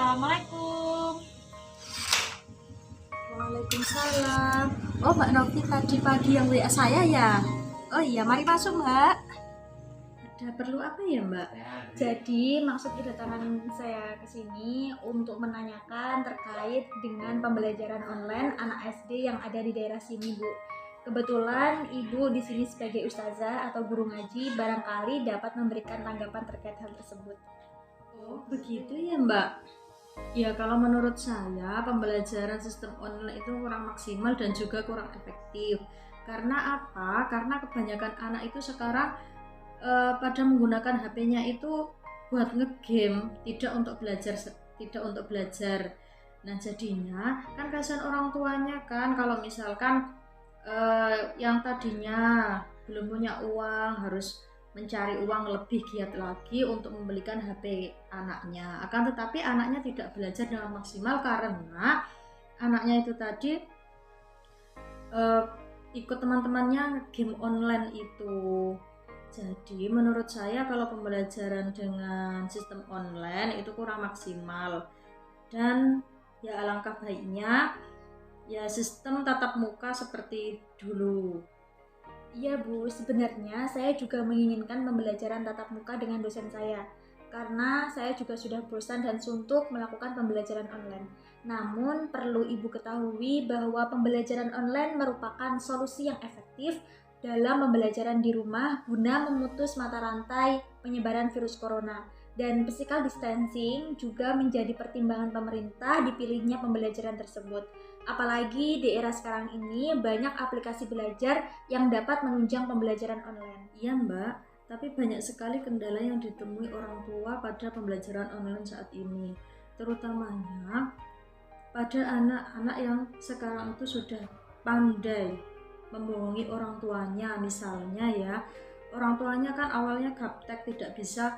Assalamualaikum. Waalaikumsalam. Oh, Mbak Novi tadi pagi yang WA saya ya? Oh iya, mari masuk Mbak. Ada perlu apa ya Mbak? Jadi maksud kedatangan saya ke sini untuk menanyakan terkait dengan pembelajaran online anak SD yang ada di daerah sini, Bu. Kebetulan Ibu di sini sebagai ustazah atau guru ngaji barangkali dapat memberikan tanggapan terkait hal tersebut. Oh, begitu ya Mbak. Ya, kalau menurut saya pembelajaran sistem online itu kurang maksimal dan juga kurang efektif. Karena apa? Karena kebanyakan anak itu sekarang pada menggunakan HP-nya itu buat ngegame, tidak untuk belajar. Nah, jadinya kan kasihan orang tuanya kan kalau misalkan yang tadinya belum punya uang harus mencari uang lebih giat lagi untuk membelikan HP anaknya. Akan tetapi anaknya tidak belajar dengan maksimal karena anaknya itu tadi uh, ikut teman-temannya game online itu. Jadi menurut saya kalau pembelajaran dengan sistem online itu kurang maksimal dan ya alangkah baiknya ya sistem tatap muka seperti dulu. Iya Bu, sebenarnya saya juga menginginkan pembelajaran tatap muka dengan dosen saya karena saya juga sudah bosan dan suntuk melakukan pembelajaran online. Namun perlu Ibu ketahui bahwa pembelajaran online merupakan solusi yang efektif dalam pembelajaran di rumah guna memutus mata rantai penyebaran virus corona. Dan physical distancing juga menjadi pertimbangan pemerintah dipilihnya pembelajaran tersebut. Apalagi di era sekarang ini banyak aplikasi belajar yang dapat menunjang pembelajaran online. Iya Mbak, tapi banyak sekali kendala yang ditemui orang tua pada pembelajaran online saat ini, terutamanya pada anak-anak yang sekarang itu sudah pandai membohongi orang tuanya. Misalnya ya, orang tuanya kan awalnya gaptek tidak bisa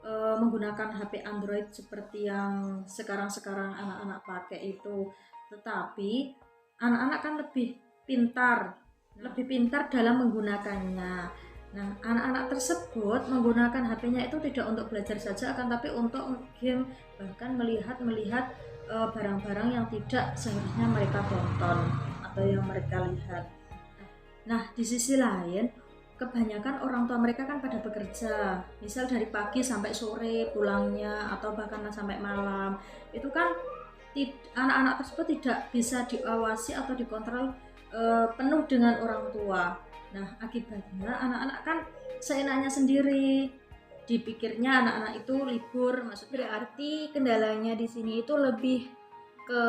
menggunakan HP Android seperti yang sekarang-sekarang anak-anak pakai itu, tetapi anak-anak kan lebih pintar dalam menggunakannya. Nah, anak-anak tersebut menggunakan HP-nya itu tidak untuk belajar saja, akan tapi untuk game, bahkan melihat barang-barang yang tidak seharusnya mereka tonton atau yang mereka lihat. Nah, di sisi lain, kebanyakan orang tua mereka kan pada bekerja, misal dari pagi sampai sore pulangnya atau bahkan sampai malam. Itu kan anak-anak tersebut tidak bisa diawasi atau dikontrol penuh dengan orang tua. Nah, akibatnya anak-anak kan seenaknya sendiri. Dipikirnya anak-anak itu libur, maksudnya Berarti kendalanya di sini itu lebih ke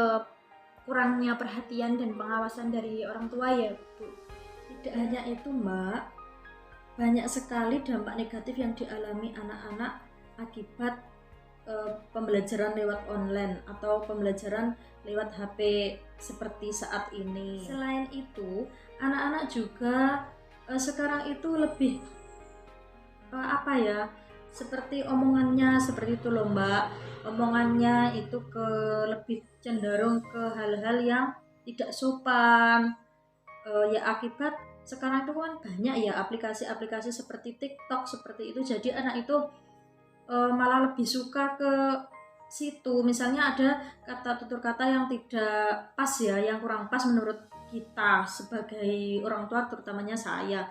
kurangnya perhatian dan pengawasan dari orang tua ya, Bu. tidak hanya itu, Mbak. Banyak sekali dampak negatif yang dialami anak-anak akibat pembelajaran lewat online atau pembelajaran lewat HP seperti saat ini. Selain itu, anak-anak juga sekarang itu lebih apa ya? Seperti omongannya seperti itu loh Mbak. Omongannya itu lebih cenderung ke hal-hal yang tidak sopan. Ya akibat sekarang itu kan banyak ya aplikasi-aplikasi seperti TikTok seperti itu. Jadi anak itu malah lebih suka ke situ. Misalnya ada kata tutur kata yang tidak pas ya, yang kurang pas menurut kita sebagai orang tua, terutamanya saya.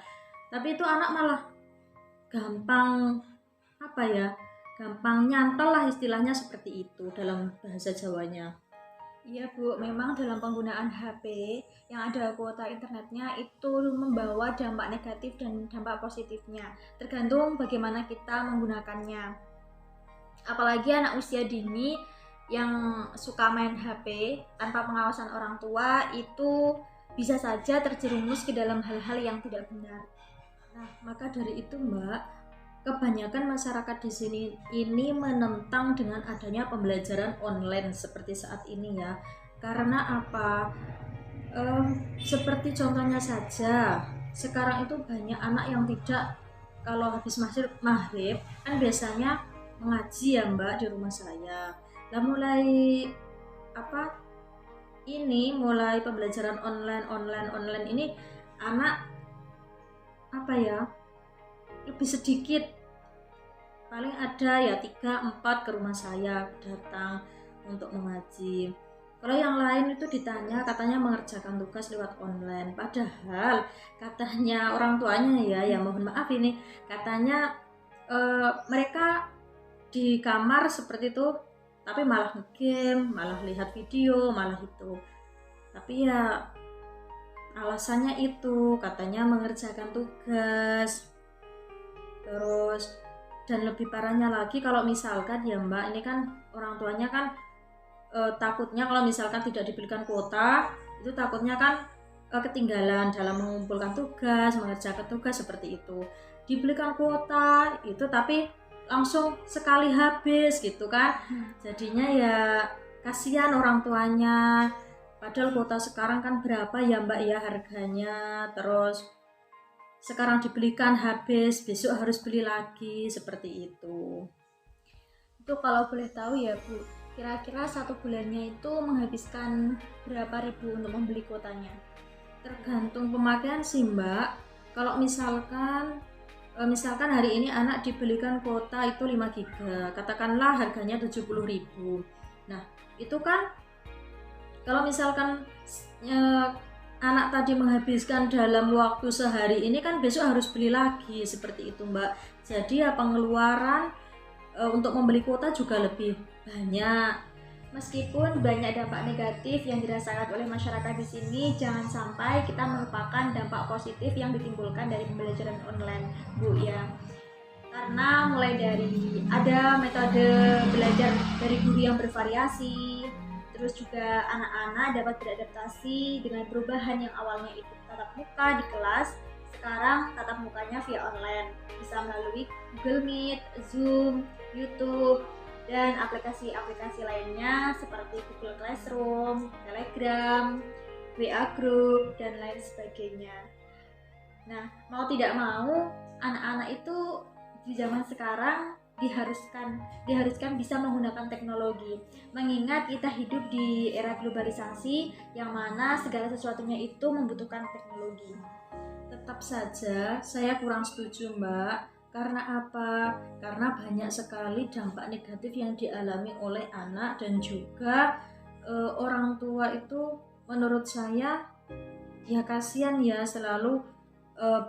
Tapi itu anak malah gampang apa ya? Gampang nyantol lah istilahnya seperti itu dalam bahasa Jawanya. Iya Bu, memang dalam penggunaan HP yang ada kuota internetnya itu membawa dampak negatif dan dampak positifnya, tergantung bagaimana kita menggunakannya. Apalagi anak usia dini yang suka main HP tanpa pengawasan orang tua itu bisa saja terjerumus ke dalam hal-hal yang tidak benar. Nah, maka dari itu Mbak, kebanyakan masyarakat di sini ini menentang dengan adanya pembelajaran online seperti saat ini ya. Karena apa? Seperti contohnya saja, sekarang itu banyak anak yang tidak, kalau habis maghrib kan biasanya mengaji ya Mbak di rumah saya. Lah mulai apa? Mulai pembelajaran online ini anak apa ya? Lebih sedikit, paling ada ya 3-4 ke rumah saya datang untuk mengaji. Kalau yang lain itu ditanya katanya mengerjakan tugas lewat online. Padahal katanya orang tuanya ya mohon maaf ini katanya mereka di kamar seperti itu, tapi malah nge-game, malah lihat video, malah itu. Tapi ya alasannya itu katanya mengerjakan tugas. Terus dan lebih parahnya lagi kalau misalkan ya Mbak, ini kan orang tuanya kan takutnya kalau misalkan tidak diberikan kuota itu takutnya kan ketinggalan dalam mengumpulkan tugas, mengerjakan tugas seperti itu. Diberikan kuota itu tapi langsung sekali habis gitu kan. Jadinya ya kasihan orang tuanya. Padahal kuota sekarang kan berapa ya Mbak ya harganya. Terus sekarang dibelikan habis, besok harus beli lagi seperti itu. Itu kalau boleh tahu ya Bu, kira-kira 1 bulannya itu menghabiskan berapa ribu untuk membeli kuotanya? Tergantung pemakaian sih Mbak. Kalau misalkan hari ini anak dibelikan kuota itu 5 GB, katakanlah harganya 70.000. Nah itu kan kalau misalkan anak tadi menghabiskan dalam waktu sehari ini kan besok harus beli lagi seperti itu Mbak. Jadi ya pengeluaran untuk membeli kuota juga lebih banyak. Meskipun banyak dampak negatif yang dirasakan oleh masyarakat di sini, jangan sampai kita melupakan dampak positif yang ditimbulkan dari pembelajaran online, Bu ya. Karena mulai dari ada metode belajar dari guru yang bervariasi, terus juga anak-anak dapat beradaptasi dengan perubahan yang awalnya itu tatap muka di kelas, sekarang tatap mukanya via online, bisa melalui Google Meet, Zoom, YouTube, dan aplikasi-aplikasi lainnya seperti Google Classroom, Telegram, WA Group, dan lain sebagainya. Nah, mau tidak mau, anak-anak itu di zaman sekarang diharuskan bisa menggunakan teknologi, mengingat kita hidup di era globalisasi yang mana segala sesuatunya itu membutuhkan teknologi. Tetap saja saya kurang setuju Mbak. Karena apa? Karena banyak sekali dampak negatif yang dialami oleh anak dan juga orang tua itu menurut saya ya kasihan ya selalu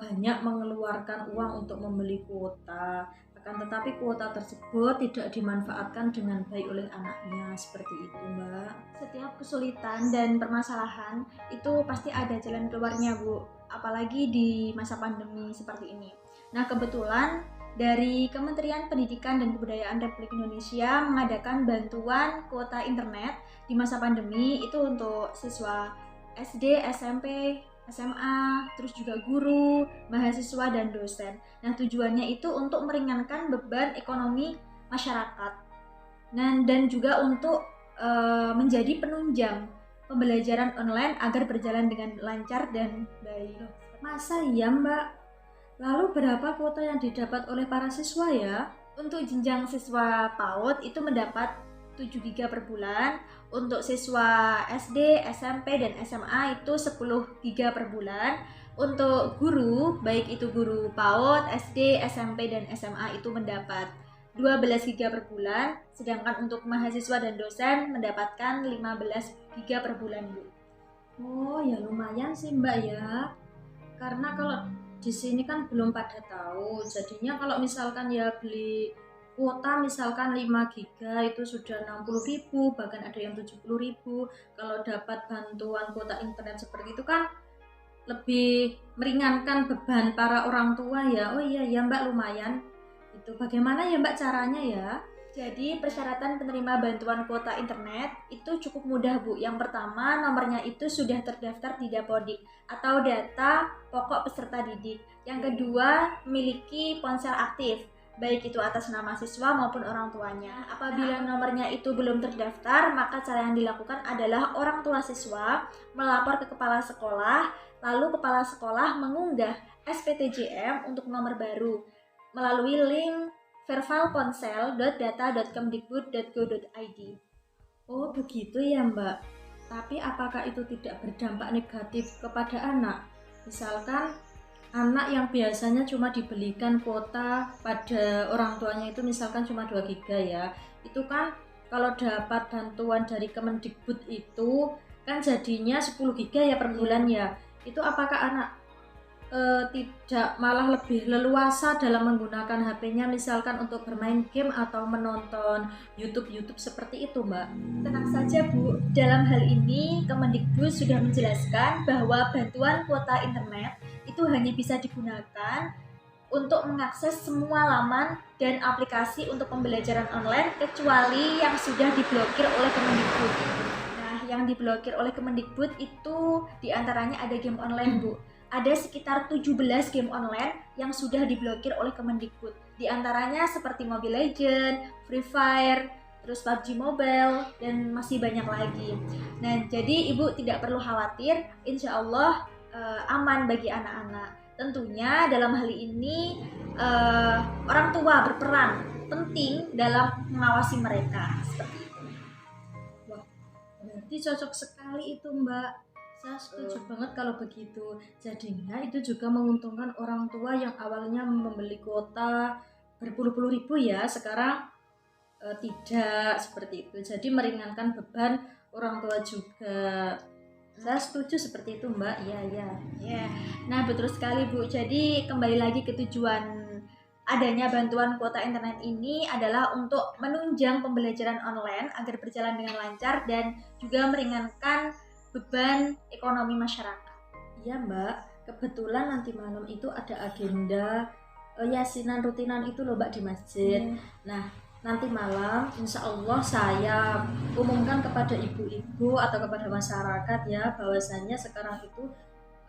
banyak mengeluarkan uang untuk membeli kuota. Akan tetapi kuota tersebut tidak dimanfaatkan dengan baik oleh anaknya seperti itu Mbak. Setiap kesulitan dan permasalahan itu pasti ada jalan keluarnya Bu, apalagi di masa pandemi seperti ini. Nah kebetulan dari Kementerian Pendidikan dan Kebudayaan Republik Indonesia mengadakan bantuan kuota internet di masa pandemi itu untuk siswa SD, SMP, SMA, terus juga guru, mahasiswa, dan dosen. Nah tujuannya itu untuk meringankan beban ekonomi masyarakat dan juga untuk menjadi penunjang pembelajaran online agar berjalan dengan lancar dan baik. Masa iya Mbak? Lalu berapa kuota yang didapat oleh para siswa ya? Untuk jenjang siswa PAUD itu mendapat 7 GB per bulan. Untuk siswa SD, SMP, dan SMA itu 10 GB per bulan. Untuk guru, baik itu guru PAUD, SD, SMP, dan SMA itu mendapat 12 GB per bulan. Sedangkan untuk mahasiswa dan dosen mendapatkan 15 GB per bulan, Bu. Oh ya lumayan sih Mbak ya. Karena kalau di sini kan belum pada tahu, jadinya kalau misalkan ya beli kuota misalkan 5 GB itu sudah 60.000, bahkan ada yang 70.000. Kalau dapat bantuan kuota internet seperti itu kan lebih meringankan beban para orang tua ya. Oh iya ya Mbak lumayan. Itu bagaimana ya Mbak caranya ya? Jadi persyaratan penerima bantuan kuota internet itu cukup mudah Bu. Yang pertama nomornya itu sudah terdaftar di Dapodik atau data pokok peserta didik. Yang kedua memiliki ponsel aktif, baik itu atas nama siswa maupun orang tuanya. Apabila nomornya itu belum terdaftar, maka cara yang dilakukan adalah orang tua siswa melapor ke kepala sekolah, lalu kepala sekolah mengunggah SPTJM untuk nomor baru melalui link vervalponsel.data.kemdikbud.go.id. Oh begitu ya Mbak. Tapi apakah itu tidak berdampak negatif kepada anak? Misalkan anak yang biasanya cuma dibelikan kuota pada orang tuanya itu misalkan cuma 2 GB ya. Itu kan kalau dapat bantuan dari Kemendikbud itu kan jadinya 10 giga ya per bulan ya. Itu apakah anak tidak malah lebih leluasa dalam menggunakan HP-nya misalkan untuk bermain game atau menonton YouTube seperti itu, Mbak? Tenang saja Bu, dalam hal ini Kemendikbud sudah menjelaskan bahwa bantuan kuota internet itu hanya bisa digunakan untuk mengakses semua laman dan aplikasi untuk pembelajaran online kecuali yang sudah diblokir oleh Kemendikbud. Nah, yang diblokir oleh Kemendikbud itu diantaranya ada game online Bu. Ada sekitar 17 game online yang sudah diblokir oleh Kemendikbud. Di antaranya seperti Mobile Legends, Free Fire, terus PUBG Mobile, dan masih banyak lagi. Nah, jadi Ibu tidak perlu khawatir, insya Allah aman bagi anak-anak. Tentunya dalam hal ini orang tua berperan penting dalam mengawasi mereka. Seperti itu. Wah, berarti cocok sekali itu Mbak. Saya setuju banget kalau begitu. Jadinya itu juga menguntungkan orang tua yang awalnya membeli kuota berpuluh-puluh ribu ya, sekarang tidak seperti itu. Jadi meringankan beban orang tua juga. Saya setuju seperti itu Mbak. Ya. Nah betul sekali Bu. Jadi kembali lagi ke tujuan adanya bantuan kuota internet ini adalah untuk menunjang pembelajaran online agar berjalan dengan lancar dan juga meringankan beban ekonomi masyarakat. Iya Mbak, kebetulan nanti malam itu ada agenda yasinan rutinan itu loh Mbak di masjid. Nah nanti malam insya Allah saya umumkan kepada ibu-ibu atau kepada masyarakat ya bahwasannya sekarang itu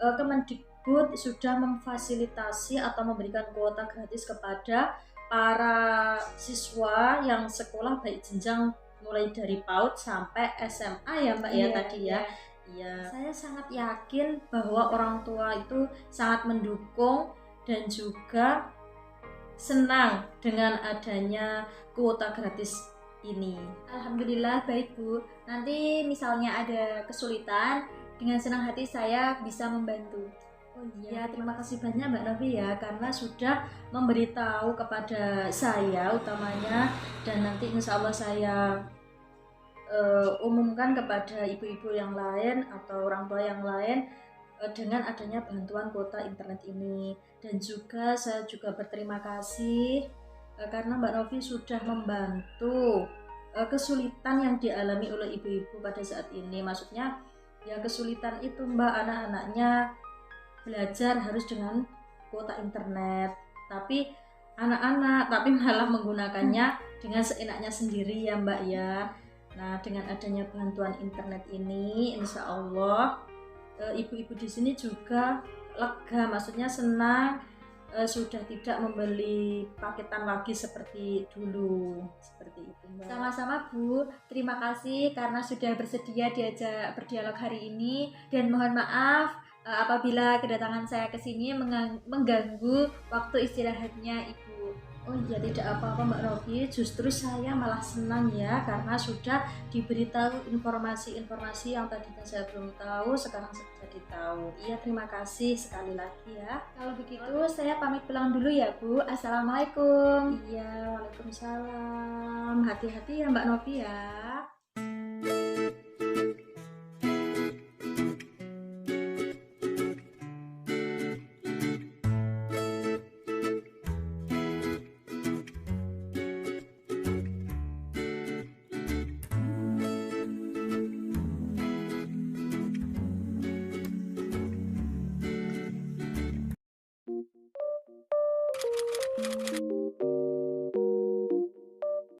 Kemendikbud sudah memfasilitasi atau memberikan kuota gratis kepada para siswa yang sekolah baik jenjang mulai dari PAUD sampai SMA ya Mbak ya tadi ya. Iya, saya sangat yakin bahwa orang tua itu sangat mendukung dan juga senang dengan adanya kuota gratis ini. Alhamdulillah baik Bu. Nanti misalnya ada kesulitan, dengan senang hati saya bisa membantu. Oh iya, terima kasih banyak Mbak Novi ya karena sudah memberitahu kepada saya utamanya, dan nanti insya Allah saya umumkan kepada ibu-ibu yang lain atau orang tua yang lain dengan adanya bantuan kuota internet ini. Dan juga saya juga berterima kasih karena Mbak Novi sudah membantu kesulitan yang dialami oleh ibu-ibu pada saat ini. Maksudnya ya kesulitan itu Mbak, anak-anaknya belajar harus dengan kuota internet, tapi malah menggunakannya dengan seenaknya sendiri ya Mbak ya. Nah, dengan adanya bantuan internet ini, insya Allah ibu-ibu di sini juga lega, maksudnya senang, sudah tidak membeli paketan lagi seperti dulu, seperti itu Mbak. Sama-sama Bu, terima kasih karena sudah bersedia diajak berdialog hari ini, dan mohon maaf apabila kedatangan saya ke sini mengganggu waktu istirahatnya Ibu. Oh iya, tidak apa-apa Mbak Novi, justru saya malah senang ya karena sudah diberitahu informasi-informasi yang tadinya saya belum tahu, sekarang saya jadi tahu. Iya, terima kasih sekali lagi ya. Kalau begitu saya pamit pulang dulu ya Bu. Assalamualaikum. Iya, waalaikumsalam. Hati-hati ya Mbak Novi ya.